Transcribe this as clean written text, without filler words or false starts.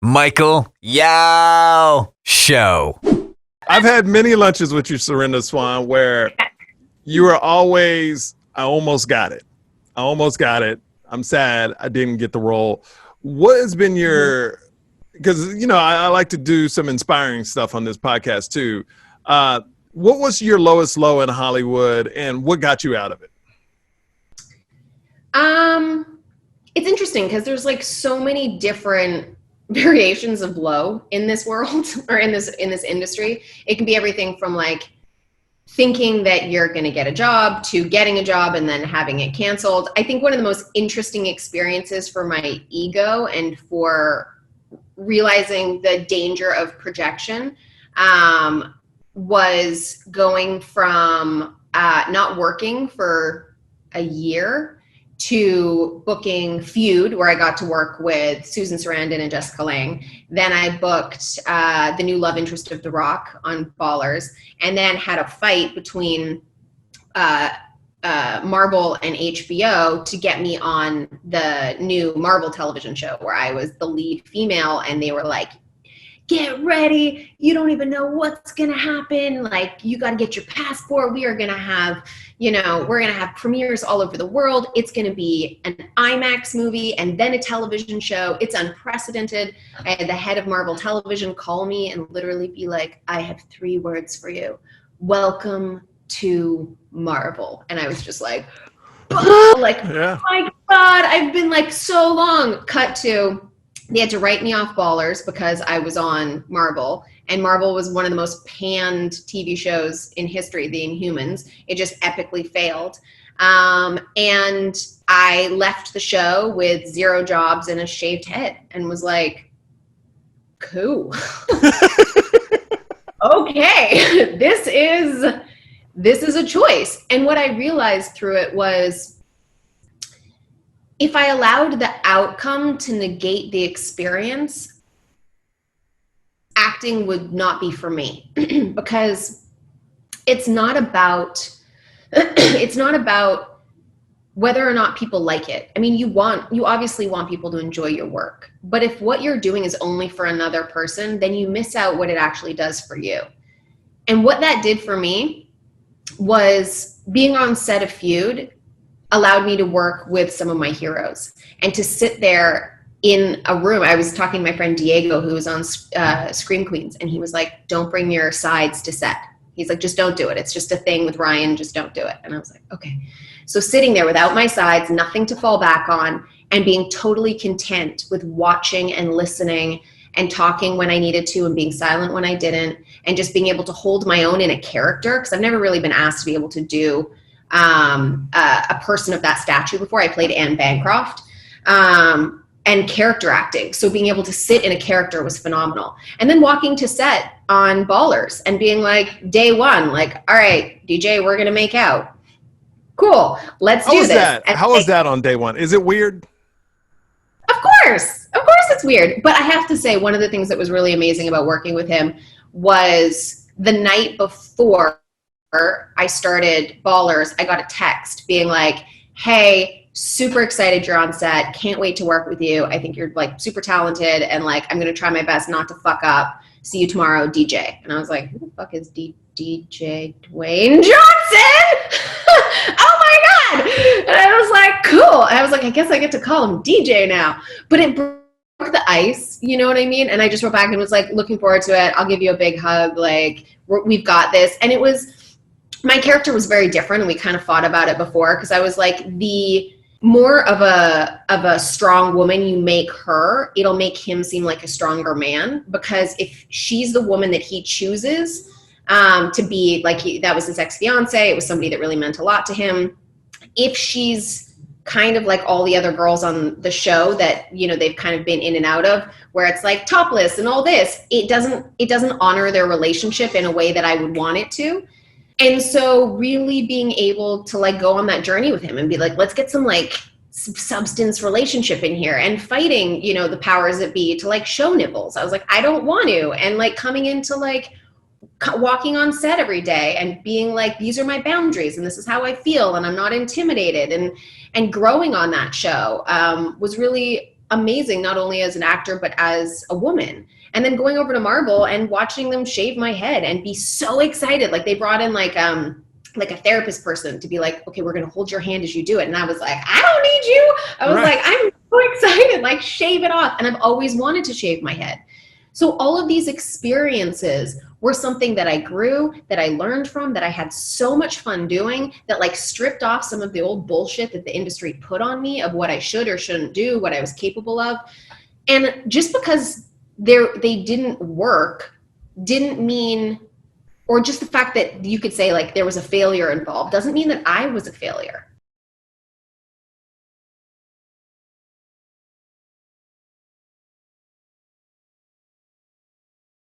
Michael Yao Show. I've had many lunches with you, Serinda Swan, where you are always, I almost got it. I'm sad I didn't get the role. What has been your, because, you know, I like to do some inspiring stuff on this podcast too. What was your lowest low in Hollywood and what got you out of it? It's interesting because there's like so many different variations of low in this world or in this industry. It can be everything from like thinking that you're going to get a job to getting a job and then having it canceled. I think one of the most interesting experiences for my ego and for realizing the danger of projection was going from not working for a year to booking Feud, where I got to work with Susan Sarandon and Jessica Lange. Then I booked the new love interest of The Rock on Ballers, and then had a fight between Marvel and HBO to get me on the new Marvel television show where I was the lead female, and they were like, get ready, you don't even know what's gonna happen, like you gotta get your passport, we are gonna have, you know, we're gonna have premieres all over the world, it's gonna be an IMAX movie and then a television show, it's unprecedented. I had the head of Marvel Television call me and literally be like, I have 3 words for you, welcome to Marvel. And I was just like, like, yeah. Oh my God, I've been like so long. Cut to, they had to write me off Ballers because I was on Marvel, and Marvel was one of the most panned TV shows in history, The Inhumans. It just epically failed. And I left the show with 0 jobs and a shaved head and was like, cool. Okay, this is a choice. And what I realized through it was, if I allowed the outcome to negate the experience, acting would not be for me because it's not about whether or not people like it. I mean, you obviously want people to enjoy your work, but if what you're doing is only for another person, then you miss out what it actually does for you. And what that did for me was being on set of Feud allowed me to work with some of my heroes and to sit there in a room. I was talking to my friend Diego, who was on Scream Queens, and he was like, don't bring your sides to set. He's like, just don't do it. It's just a thing with Ryan. Just don't do it. And I was like, okay. So sitting there without my sides, nothing to fall back on, and being totally content with watching and listening and talking when I needed to and being silent when I didn't, and just being able to hold my own in a character, because I've never really been asked to be able to do a person of that stature before. I played Anne Bancroft, and character acting. So being able to sit in a character was phenomenal. And then walking to set on Ballers and being like, day one, like, all right, DJ, we're going to make out. Cool. Let's do this. How was that on day one? Is it weird? Of course it's weird. But I have to say, one of the things that was really amazing about working with him was the night before I started Ballers, I got a text being like, hey, super excited you're on set. Can't wait to work with you. I think you're like super talented, and like, I'm going to try my best not to fuck up. See you tomorrow, DJ. And I was like, who the fuck is DJ Dwayne Johnson? Oh my God. And I was like, cool. And I was like, I guess I get to call him DJ now. But it broke the ice, you know what I mean? And I just wrote back and was like, looking forward to it. I'll give you a big hug. Like, we've got this. And it was, my character was very different, and we kind of fought about it before, because I was like, the more of a strong woman you make her, it'll make him seem like a stronger man, because if she's the woman that he chooses to be, like, that was his ex-fiance, it was somebody that really meant a lot to him. If she's kind of like all the other girls on the show that, you know, they've kind of been in and out of, where it's like topless and all this, it doesn't honor their relationship in a way that I would want it to. And so really being able to like go on that journey with him and be like, let's get some like substance relationship in here, and fighting, you know, the powers that be to like show nipples. I was like, I don't want to. And like coming into like walking on set every day and being like, these are my boundaries and this is how I feel and I'm not intimidated, and growing on that show was really amazing, not only as an actor, but as a woman. And then going over to Marvel and watching them shave my head and be so excited. Like they brought in like a therapist person to be like, okay, we're going to hold your hand as you do it. And I was like, I don't need you. I was like, I'm so excited, like shave it off. And I've always wanted to shave my head. So all of these experiences were something that I grew, that I learned from, that I had so much fun doing, that like stripped off some of the old bullshit that the industry put on me of what I should or shouldn't do, what I was capable of. And just because they didn't work didn't mean, or just the fact that you could say like there was a failure involved doesn't mean that I was a failure.